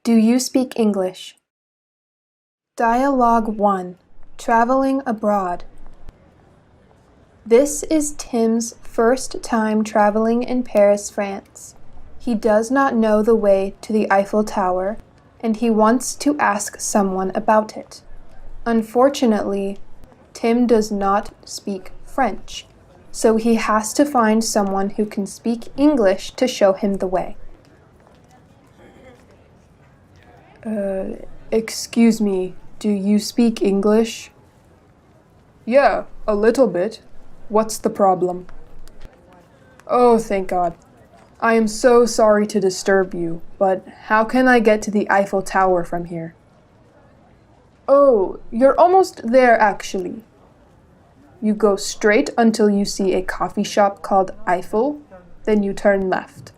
Do you speak English? Dialogue 1. Traveling abroad. This is Tim's first time traveling in Paris, France. He does not know the way to the Eiffel Tower, and he wants to ask someone about it. Unfortunately, Tim does not speak French, so he has to find someone who can speak English to show him the way. Excuse me, do you speak English? Yeah, a little bit. What's the problem? Oh, thank God. I am so sorry to disturb you, but how can I get to the Eiffel Tower from here? Oh, you're almost there actually. You go straight until you see a coffee shop called Eiffel, then you turn left.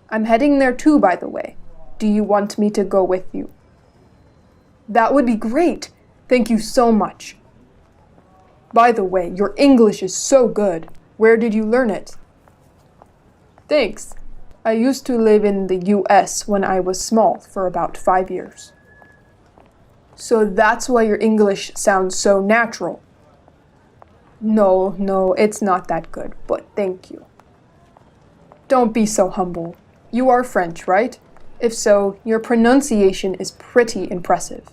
I'm heading there too, by the way. Do you want me to go with you? That would be great. Thank you so much. By the way, your English is so good. Where did you learn it? Thanks. I used to live in the US when I was small for about 5 years. So that's why your English sounds so natural. No, it's not that good, but thank you. Don't be so humble. You are French, right? If so, your pronunciation is pretty impressive.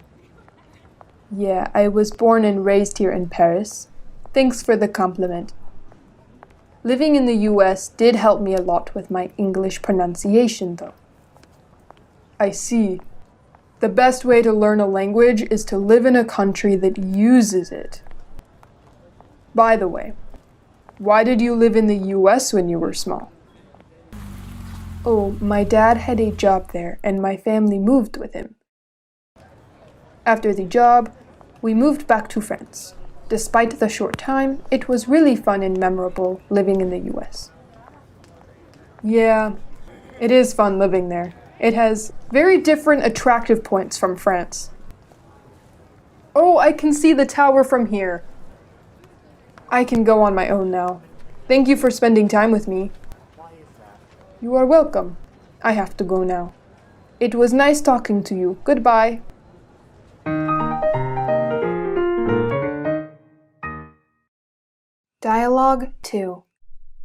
Yeah, I was born and raised here in Paris. Thanks for the compliment. Living in the US did help me a lot with my English pronunciation, though. I see. The best way to learn a language is to live in a country that uses it. By the way, why did you live in the US when you were small? Oh, my dad had a job there, and my family moved with him. After the job, we moved back to France. Despite the short time, it was really fun and memorable living in the US. Yeah, it is fun living there. It has very different attractive points from France. Oh, I can see the tower from here. I can go on my own now. Thank you for spending time with me. You are welcome. I have to go now. It was nice talking to you. Goodbye. Dialogue 2.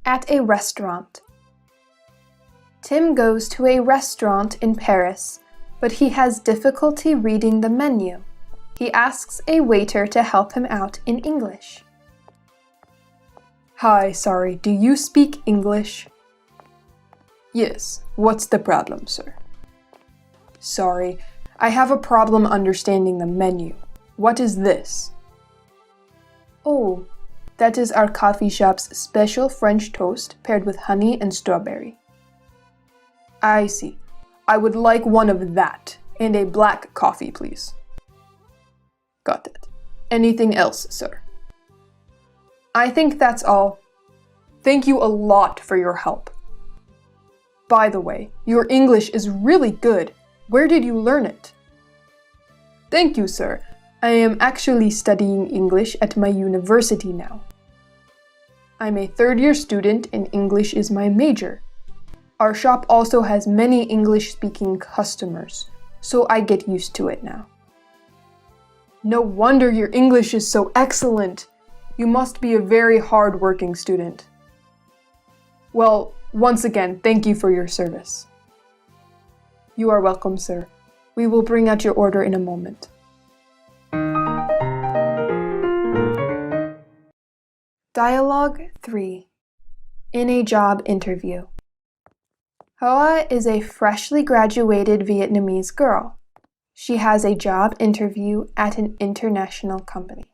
At a restaurant. Tim goes to a restaurant in Paris, but he has difficulty reading the menu. He asks a waiter to help him out in English. Hi, sorry, do you speak English? Yes, what's the problem, sir? Sorry, I have a problem understanding the menu. What is this? Oh, that is our coffee shop's special French toast paired with honey and strawberry. I see. I would like one of that, and a black coffee, please. Got it. Anything else, sir? I think that's all. Thank you a lot for your help. By the way, your English is really good. Where did you learn it? Thank you, sir. I am actually studying English at my university now. I'm a third-year student and English is my major. Our shop also has many English-speaking customers, so I get used to it now. No wonder your English is so excellent. You must be a very hard-working student. Well, once again, thank you for your service. You are welcome, sir. We will bring out your order in a moment. Dialogue 3. In a job interview. Hoa is a freshly graduated Vietnamese girl. She has a job interview at an international company.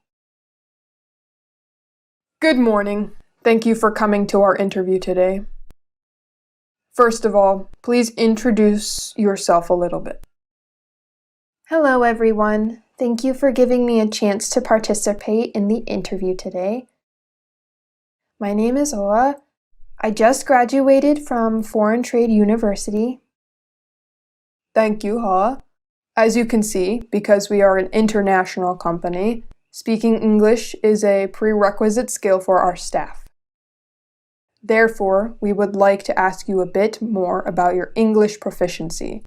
Good morning. Thank you for coming to our interview today. First of all, please introduce yourself a little bit. Hello, everyone. Thank you for giving me a chance to participate in the interview today. My name is Hoa. I just graduated from Foreign Trade University. Thank you, Hoa. As you can see, because we are an international company, speaking English is a prerequisite skill for our staff. Therefore, we would like to ask you a bit more about your English proficiency.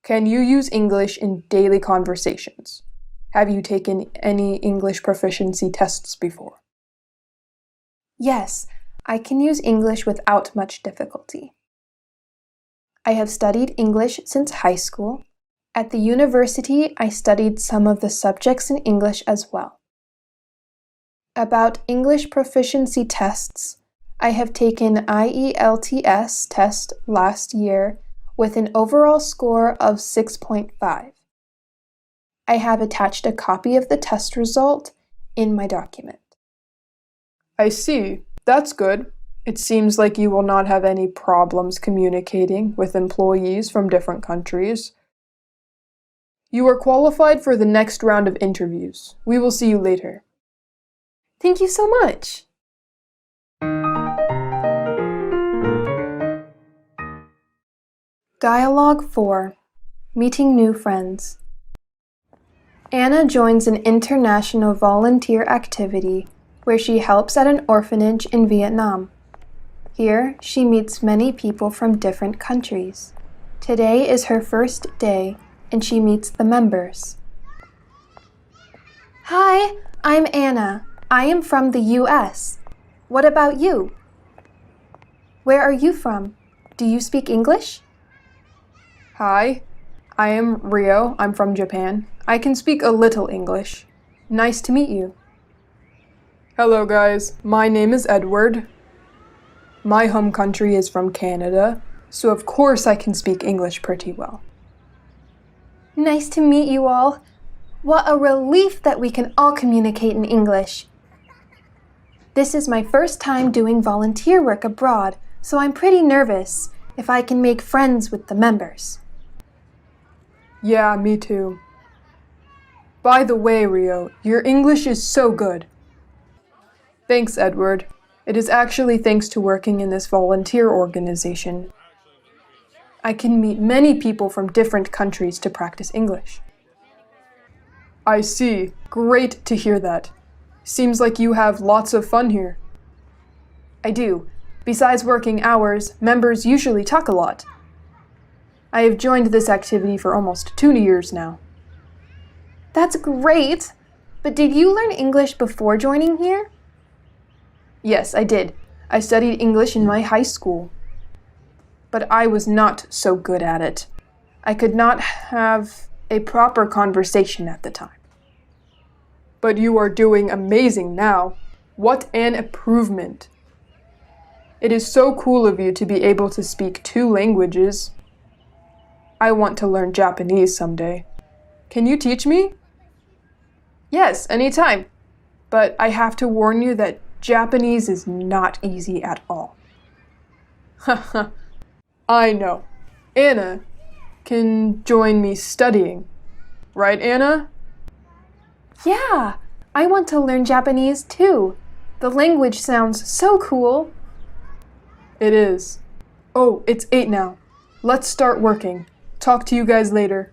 Can you use English in daily conversations? Have you taken any English proficiency tests before? Yes, I can use English without much difficulty. I have studied English since high school. At the university, I studied some of the subjects in English as well. About English proficiency tests, I have taken IELTS test last year with an overall score of 6.5. I have attached a copy of the test result in my document. I see. That's good. It seems like you will not have any problems communicating with employees from different countries. You are qualified for the next round of interviews. We will see you later. Thank you so much. Dialogue 4. Meeting new friends. Anna joins an international volunteer activity where she helps at an orphanage in Vietnam. Here, she meets many people from different countries. Today is her first day, and she meets the members. Hi, I'm Anna. I am from the US. What about you? Where are you from? Do you speak English? Hi, I am Rio. I'm from Japan. I can speak a little English. Nice to meet you. Hello guys, my name is Edward. My home country is from Canada, so of course I can speak English pretty well. Nice to meet you all. What a relief that we can all communicate in English. This is my first time doing volunteer work abroad, so I'm pretty nervous if I can make friends with the members. Yeah, me too. By the way, Rio, your English is so good. Thanks, Edward. It is actually thanks to working in this volunteer organization. I can meet many people from different countries to practice English. I see. Great to hear that. Seems like you have lots of fun here. I do. Besides working hours, members usually talk a lot. I have joined this activity for almost 2 years now. That's great! But did you learn English before joining here? Yes, I did. I studied English in my high school. But I was not so good at it. I could not have a proper conversation at the time. But you are doing amazing now. What an improvement! It is so cool of you to be able to speak 2 languages. I want to learn Japanese someday. Can you teach me? Yes, anytime. But I have to warn you that Japanese is not easy at all. Haha, I know. Anna can join me studying. Right, Anna? Yeah, I want to learn Japanese too. The language sounds so cool. It is. Oh, it's 8 now. Let's start working. Talk to you guys later.